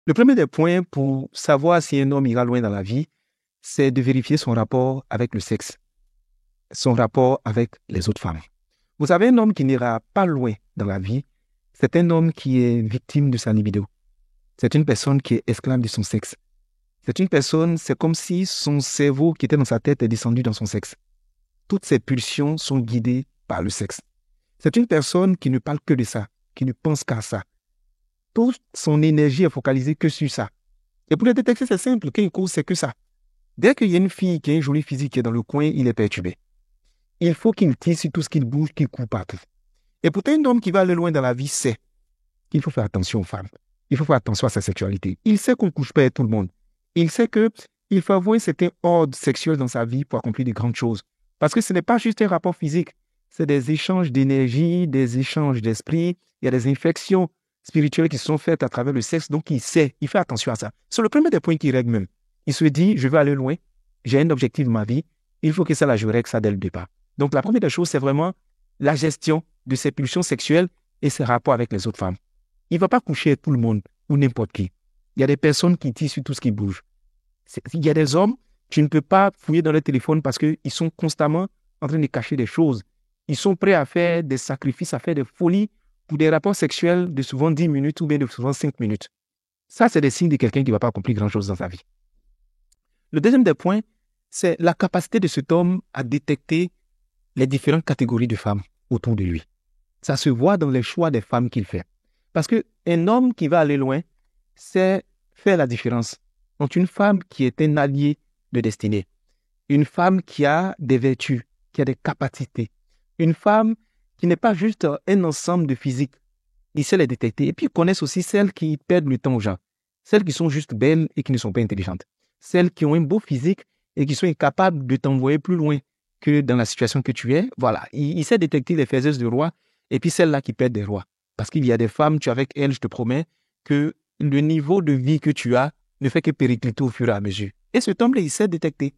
Le premier des points pour savoir si un homme ira loin dans la vie, c'est de vérifier son rapport avec le sexe, son rapport avec les autres femmes. Vous savez, un homme qui n'ira pas loin dans la vie, c'est un homme qui est victime de sa libido. C'est une personne qui est esclave de son sexe. C'est une personne, c'est comme si son cerveau qui était dans sa tête est descendu dans son sexe. Toutes ses pulsions sont guidées par le sexe. C'est une personne qui ne parle que de ça, qui ne pense qu'à ça. Toute son énergie est focalisée que sur ça. Et pour le détecter, c'est simple. Quand il court, c'est que ça. Dès qu'il y a une fille qui a une jolie physique qui est dans le coin, il est perturbé. Il faut qu'il tire sur tout ce qu'il bouge, qu'il court partout. Et pourtant, un homme qui va aller loin dans la vie sait qu'il faut faire attention aux femmes. Il faut faire attention à sa sexualité. Il sait qu'on ne couche pas avec tout le monde. Il sait qu'il faut avoir un certain ordre sexuel dans sa vie pour accomplir de grandes choses. Parce que ce n'est pas juste un rapport physique. C'est des échanges d'énergie, des échanges d'esprit. Il y a des inflexions spirituelles qui sont faites à travers le sexe. Donc, il sait, il fait attention à ça. C'est le premier des points qu'il règle même. Il se dit, je veux aller loin. J'ai un objectif dans ma vie. Il faut que ça, je règle ça dès le départ. Donc, la première des choses, c'est vraiment la gestion de ses pulsions sexuelles et ses rapports avec les autres femmes. Il ne va pas coucher avec tout le monde ou n'importe qui. Il y a des personnes qui tirent sur tout ce qui bouge. Il y a des hommes, tu ne peux pas fouiller dans leur téléphone parce qu'ils sont constamment en train de cacher des choses. Ils sont prêts à faire des sacrifices, à faire des folies pour des rapports sexuels de souvent 10 minutes ou bien de souvent 5 minutes. Ça, c'est des signes de quelqu'un qui ne va pas accomplir grand-chose dans sa vie. Le deuxième des points, c'est la capacité de cet homme à détecter les différentes catégories de femmes autour de lui. Ça se voit dans les choix des femmes qu'il fait. Parce qu'un homme qui va aller loin, c'est faire la différence entre une femme qui est un allié de destinée, une femme qui a des vertus, qui a des capacités, une femme qui n'est pas juste un ensemble de physique. Il sait les détecter. Et puis, il connaît aussi celles qui perdent le temps aux gens, celles qui sont juste belles et qui ne sont pas intelligentes, celles qui ont un beau physique et qui sont incapables de t'envoyer plus loin que dans la situation que tu es. Voilà, il sait détecter les faiseuses de rois et puis celles-là qui perdent des rois. Parce qu'il y a des femmes, tu es avec elles, je te promets, que le niveau de vie que tu as ne fait que péricliter au fur et à mesure. Et cet homme-là, il sait détecter.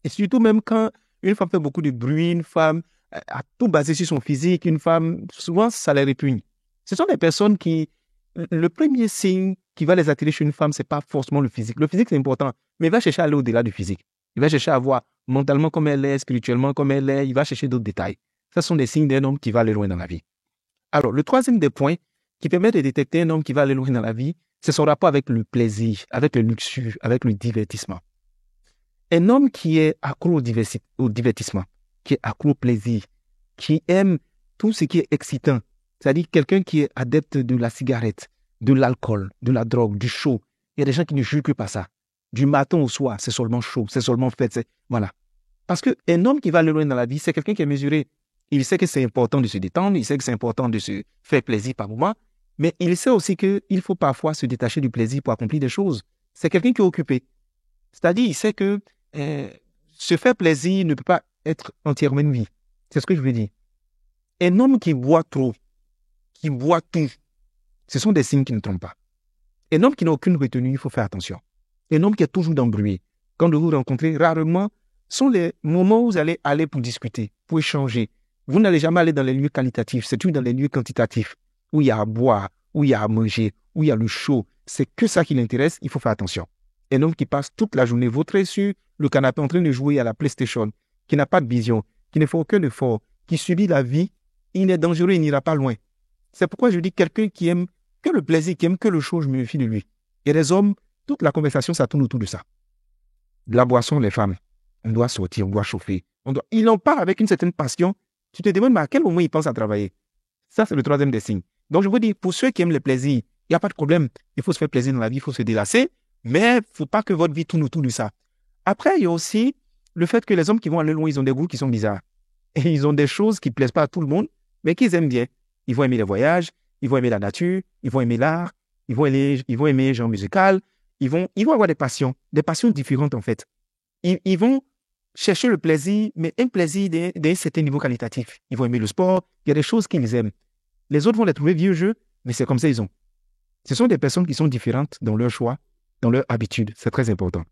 Et surtout même quand une femme fait beaucoup de bruit, une femme a tout basé sur son physique, une femme, souvent, ça les répugne. Ce sont des personnes qui, le premier signe qui va les attirer chez une femme, ce n'est pas forcément le physique. Le physique, c'est important, mais il va chercher à aller au-delà du physique. Il va chercher à voir mentalement comme elle est, spirituellement comme elle est, il va chercher d'autres détails. Ce sont des signes d'un homme qui va aller loin dans la vie. Alors, le troisième des points qui permet de détecter un homme qui va aller loin dans la vie, c'est son rapport avec le plaisir, avec le luxure, avec le divertissement. Un homme qui est accro au divertissement, qui est accro au plaisir, qui aime tout ce qui est excitant, c'est-à-dire quelqu'un qui est adepte de la cigarette, de l'alcool, de la drogue, du show. Il y a des gens qui ne jugent que par ça. Du matin au soir, c'est seulement chaud, c'est seulement fête. Voilà. Parce qu'un homme qui va aller loin dans la vie, c'est quelqu'un qui est mesuré. Il sait que c'est important de se détendre, il sait que c'est important de se faire plaisir par moment, mais il sait aussi qu'il faut parfois se détacher du plaisir pour accomplir des choses. C'est quelqu'un qui est occupé. C'est-à-dire, il sait que se faire plaisir ne peut pas être entièrement une vie. C'est ce que je veux dire. Un homme qui boit trop, qui boit tout, ce sont des signes qui ne trompent pas. Un homme qui n'a aucune retenue, il faut faire attention. Un homme qui est toujours dans le bruit, quand vous vous rencontrez, rarement, sont les moments où vous allez aller pour discuter, pour échanger. Vous n'allez jamais aller dans les lieux qualitatifs, c'est toujours dans les lieux quantitatifs, où il y a à boire, où il y a à manger, où il y a le chaud. C'est que ça qui l'intéresse, il faut faire attention. Un homme qui passe toute la journée vautré sur le canapé en train de jouer à la PlayStation, qui n'a pas de vision, qui ne fait aucun effort, qui subit la vie, il est dangereux, il n'ira pas loin. C'est pourquoi je dis quelqu'un qui aime que le plaisir, qui aime que le chaud, je me méfie de lui. Et les hommes, toute la conversation, ça tourne autour de ça. De la boisson, les femmes, on doit sortir, on doit chauffer. Il en parle avec une certaine passion. Tu te demandes, mais à quel moment il pense à travailler? Ça, c'est le troisième des signes. Donc, je vous dis, pour ceux qui aiment le plaisir, il n'y a pas de problème. Il faut se faire plaisir dans la vie, il faut se délasser, mais il ne faut pas que votre vie tourne autour de ça. Après, il y a aussi le fait que les hommes qui vont aller loin, ils ont des goûts qui sont bizarres. Et ils ont des choses qui ne plaisent pas à tout le monde, mais qu'ils aiment bien. Ils vont aimer les voyages, ils vont aimer la nature, ils vont aimer l'art, ils vont aimer les genres musicaux, ils vont avoir des passions différentes en fait. Ils vont chercher le plaisir, mais un plaisir d'un certain niveau qualitatif. Ils vont aimer le sport, il y a des choses qu'ils aiment. Les autres vont les trouver vieux jeux, mais c'est comme ça ils ont. Ce sont des personnes qui sont différentes dans leur choix, dans leur habitude. C'est très important.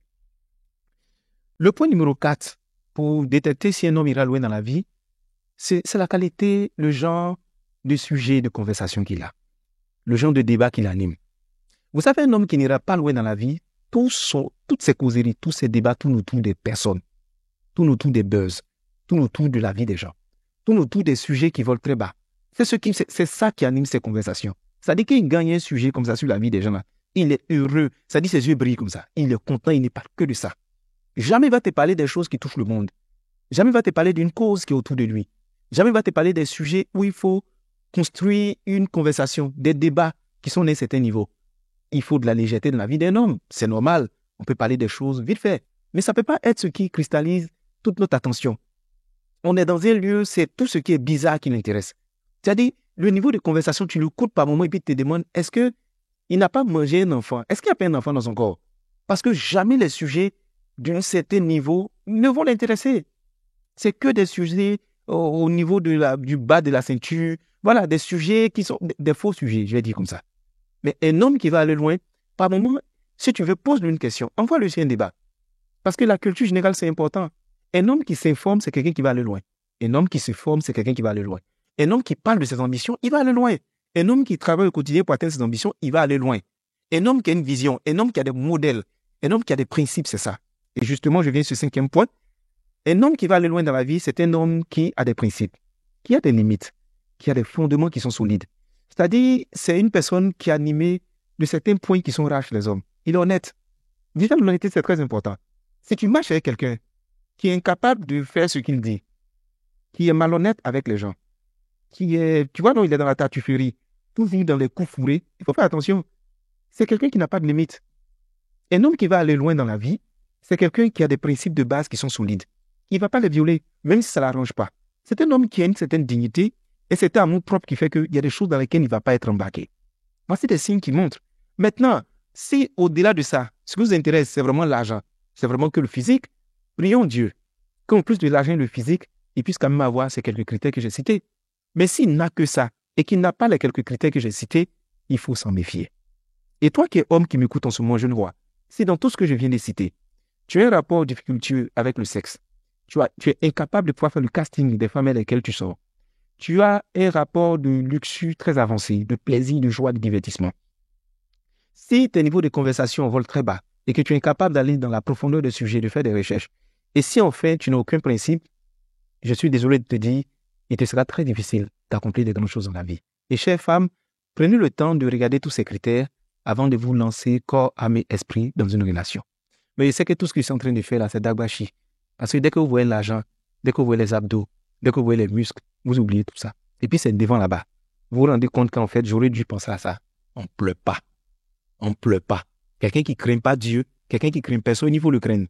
Le point numéro 4, pour détecter si un homme ira loin dans la vie, c'est la qualité, le genre de sujet de conversation qu'il a, le genre de débat qu'il anime. Vous savez, un homme qui n'ira pas loin dans la vie, toutes ces causeries, tous ces débats tournent autour des personnes, tournent autour des buzz, tournent autour de la vie des gens, tournent autour des sujets qui volent très bas. C'est ça qui anime ces conversations. C'est-à-dire qu'il gagne un sujet comme ça sur la vie des gens là. Il est heureux. C'est-à-dire ses yeux brillent comme ça. Il est content, il n'est pas que de ça. Jamais il va te parler des choses qui touchent le monde. Jamais il va te parler d'une cause qui est autour de lui. Jamais il va te parler des sujets où il faut construire une conversation, des débats qui sont à un certain niveau. Il faut de la légèreté dans la vie d'un homme. C'est normal. On peut parler des choses vite fait. Mais ça ne peut pas être ce qui cristallise toute notre attention. On est dans un lieu, c'est tout ce qui est bizarre qui l'intéresse. C'est-à-dire, le niveau de conversation, tu le coupes par moment et puis tu te demandes, est-ce qu'il n'a pas mangé un enfant? Est-ce qu'il n'y a pas un enfant dans son corps? Parce que jamais les sujets d'un certain niveau ne vont l'intéresser. C'est que des sujets au niveau du bas de la ceinture. Voilà, des sujets qui sont des faux sujets, je vais dire comme ça. Mais un homme qui va aller loin, par moment, si tu veux, pose-lui une question, envoie-lui sur un débat. Parce que la culture générale, c'est important. Un homme qui s'informe, c'est quelqu'un qui va aller loin. Un homme qui se forme, c'est quelqu'un qui va aller loin. Un homme qui parle de ses ambitions, il va aller loin. Un homme qui travaille au quotidien pour atteindre ses ambitions, il va aller loin. Un homme qui a une vision, un homme qui a des modèles, un homme qui a des principes, c'est ça. Et justement, je viens sur ce 5e point. Un homme qui va aller loin dans la vie, c'est un homme qui a des principes, qui a des limites, qui a des fondements qui sont solides. C'est-à-dire, c'est une personne qui est animée de certains points qui sont rares chez les hommes. Il est honnête. Déjà, l'honnêteté, c'est très important. Si tu marches avec quelqu'un qui est incapable de faire ce qu'il dit, qui est malhonnête avec les gens, qui est, tu vois, non, il est dans la tartufferie, toujours dans les coups fourrés, il faut faire attention. C'est quelqu'un qui n'a pas de limite. Un homme qui va aller loin dans la vie, c'est quelqu'un qui a des principes de base qui sont solides. Il ne va pas les violer, même si ça ne l'arrange pas. C'est un homme qui a une certaine dignité et c'est un amour propre qui fait qu'il y a des choses dans lesquelles il ne va pas être embarqué. Voici des signes qui montrent. Maintenant, si au-delà de ça, ce qui vous intéresse, c'est vraiment l'argent, c'est vraiment que le physique, prions Dieu qu'en plus de l'argent et le physique, il puisse quand même avoir ces quelques critères que j'ai cités. Mais s'il n'a que ça et qu'il n'a pas les quelques critères que j'ai cités, il faut s'en méfier. Et toi qui es homme qui m'écoute en ce moment, jeune roi, si dans tout ce que je viens de citer, tu as un rapport difficultueux avec le sexe, tu es incapable de pouvoir faire le casting des femmes avec lesquelles tu sors, tu as un rapport de luxure très avancé, de plaisir, de joie, de divertissement. Si tes niveaux de conversation volent très bas et que tu es incapable d'aller dans la profondeur des sujets, de faire des recherches, et si en fait tu n'as aucun principe, je suis désolé de te dire, il te sera très difficile d'accomplir de grandes choses dans la vie. Et chères femmes, prenez le temps de regarder tous ces critères avant de vous lancer corps, âme et esprit dans une relation. Mais je sais que tout ce que je suis en train de faire là, c'est d'agbashi. Parce que dès que vous voyez l'argent, dès que vous voyez les abdos, dès que vous voyez les muscles, vous oubliez tout ça. Et puis c'est devant là-bas. Vous vous rendez compte qu'en fait, j'aurais dû penser à ça. On ne pleure pas. On ne pleure pas. Quelqu'un qui ne craint pas Dieu, quelqu'un qui craint personne, il faut le craindre.